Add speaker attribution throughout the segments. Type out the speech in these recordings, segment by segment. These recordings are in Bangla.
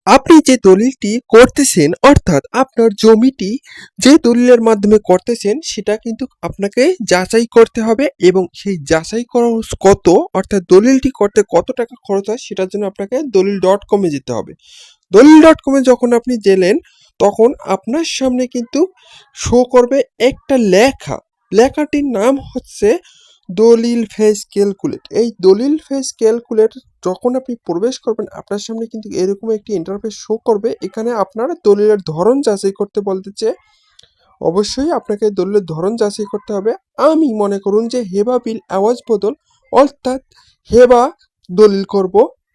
Speaker 1: আপনি যে দলিলটি করতেছেন অর্থাৎ আপনার জমিটি যে দলিলের মাধ্যমে করতেছেন সেটা কিন্তু আপনাকে যাচাই করতে হবে এবং সেই যাচাই খরচ কত অর্থাৎ দলিলটি করতে কত টাকা খরচ হয় সেটার জন্য আপনাকে দলিল.com-এ যেতে হবে। দলিল.com-এ যখন আপনি গেলেন তখন আপনার সামনে কিন্তু শো করবে একটা লেখাটির নাম হচ্ছে দলিল ফেজ ক্যালকুলেট। এই দলিল ফেজ ক্যালকুলেট যখন আপনি প্রবেশ করবেন আপনার সামনে কিন্তু এরকম একটি ইন্টারফেস শো করবে। এখানে আপনার দলিলের ধরন যাচাই করতে বলতেছে। অবশ্যই আপনাকে দলিলের ধরন যাচাই করতে হবে। আমি মনে করুন যে হেবা বিল আওয়াজ বদল অর্থাৎ হেবা দলিল করব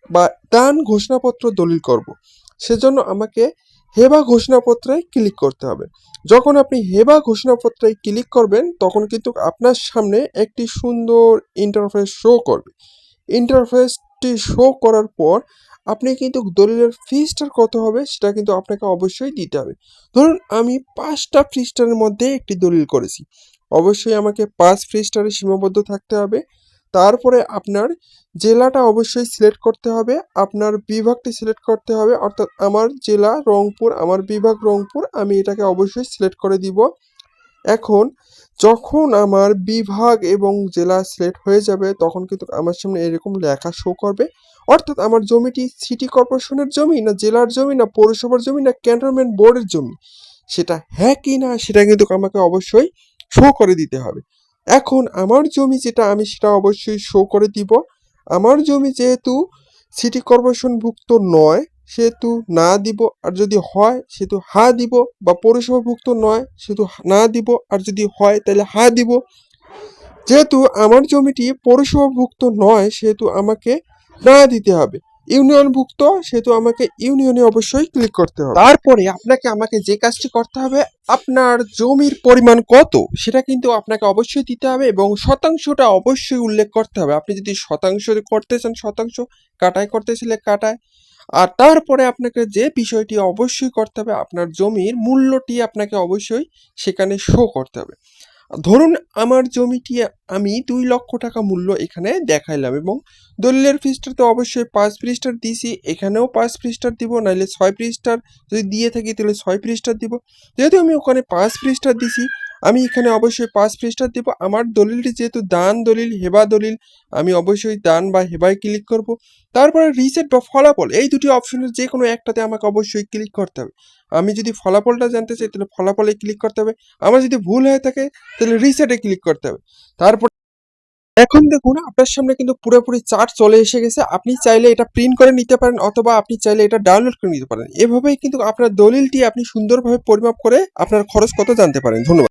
Speaker 1: বা দান ঘোষণাপত্র দলিল করব, সেজন্য আমাকে হেবা ঘোষণাপত্রে ক্লিক করতে হবে। যখন আপনি হেবা ঘোষণাপত্রে ক্লিক করবেন তখন কিন্তু আপনার সামনে একটি সুন্দর ইন্টারফেস শো করবে। ইন্টারফেসটি শো করার পর আপনি কিন্তু দলিলের ফিসটা কত হবে সেটা কিন্তু আপনাকে অবশ্যই দিতে হবে। ধরুন আমি 5টা পৃষ্ঠার মধ্যে একটি দলিল করেছি, অবশ্যই আমাকে 5 পৃষ্ঠারে সীমাবদ্ধ থাকতে হবে। তারপরে আপনার জেলাটা অবশ্যই সিলেক্ট করতে হবে, আপনার বিভাগটি সিলেক্ট করতে হবে, অর্থাৎ আমার জেলা রংপুর, আমার বিভাগ রংপুর, আমি এটাকে অবশ্যই সিলেক্ট করে দিব। এখন যখন আমার বিভাগ এবং জেলা সিলেক্ট হয়ে যাবে তখন কিন্তু আমার সামনে এরকম লেখা শো করবে, অর্থাৎ আমার জমিটি সিটি কর্পোরেশনের জমি না জেলার জমি না পৌরসভার জমি না ক্যান্টনমেন্ট বোর্ডের জমি, সেটা হ্যাঁ কি না সেটা কিন্তু আমাকে অবশ্যই শো করে দিতে হবে। এখন আমার জমি যেটা আমি সেটা অবশ্যই শো করে দিব। আমার জমি যেহেতু সিটি কর্পোরেশনভুক্ত নয় সেহেতু না দিব, আর যদি হয় সেহেতু হা দিব, বা পৌরসভাভুক্ত নয় সেহেতু না দিব, আর যদি হয় তাহলে হা দিব। যেহেতু আমার জমিটি পৌরসভাভুক্ত নয় সেহেতু আমাকে না দিতে হবে। ইউনিয়নভুক্ত সেহেতু আমাকে ইউনিয়নে অবশ্যই ক্লিক করতে হবে। তারপরে আপনাকে আমাকে যে কাজটি করতে হবে, আপনার জমির পরিমাণ কত সেটা কিন্তু আপনাকে অবশ্যই দিতে হবে এবং শতাংশটা অবশ্যই উল্লেখ করতে হবে। আপনি যদি শতাংশ করতে চান শতাংশ, কাটায় করতে চাইলে কাটায়। আর তারপরে আপনাকে যে বিষয়টি অবশ্যই করতে হবে, আপনার জমির মূল্যটি আপনাকে অবশ্যই সেখানে শো করতে হবে। ধরুন আমার জমিটি আমি 2 লক্ষ টাকা মূল্য এখানে দেখাইলাম এবং দলিলের ফিসটা তো অবশ্যই 5 পৃষ্ঠার দিছি, এখানেও 5 পৃষ্ঠার দিব, নাইলে 6 পৃষ্ঠার যদি দিয়ে থাকি তাহলে 6 পৃষ্ঠার দিব। যেহেতু আমি ওখানে 5 পৃষ্ঠার দিছি আমি এখানে অবশ্যই 5 পৃষ্ঠার দিব। আমার দলিলটি যেহেতু দান দলিল হেবা দলিল, আমি অবশ্যই দান বা হেবায় ক্লিক করব। তারপরে রিসেট বা ফলাফল, এই দুটি অপশনের যে কোনো একটাতে আমাকে অবশ্যই ক্লিক করতে হবে। আমি যদি ফলাফলটা জানতে চাই তাহলে ফলাফলে ক্লিক করতে হবে, আমার যদি ভুল হয়ে থাকে তাহলে রিসেটে ক্লিক করতে হবে। তারপর এখন দেখুন আপনার সামনে কিন্তু পুরোপুরি চার্ট চলে এসে গেছে। আপনি চাইলে এটা প্রিন্ট করে নিতে পারেন অথবা আপনি চাইলে এটা ডাউনলোড করে নিতে পারেন। এভাবেই কিন্তু আপনার দলিলটি আপনি সুন্দরভাবে পরিমাপ করে আপনার খরচ কত জানতে পারেন। ধন্যবাদ।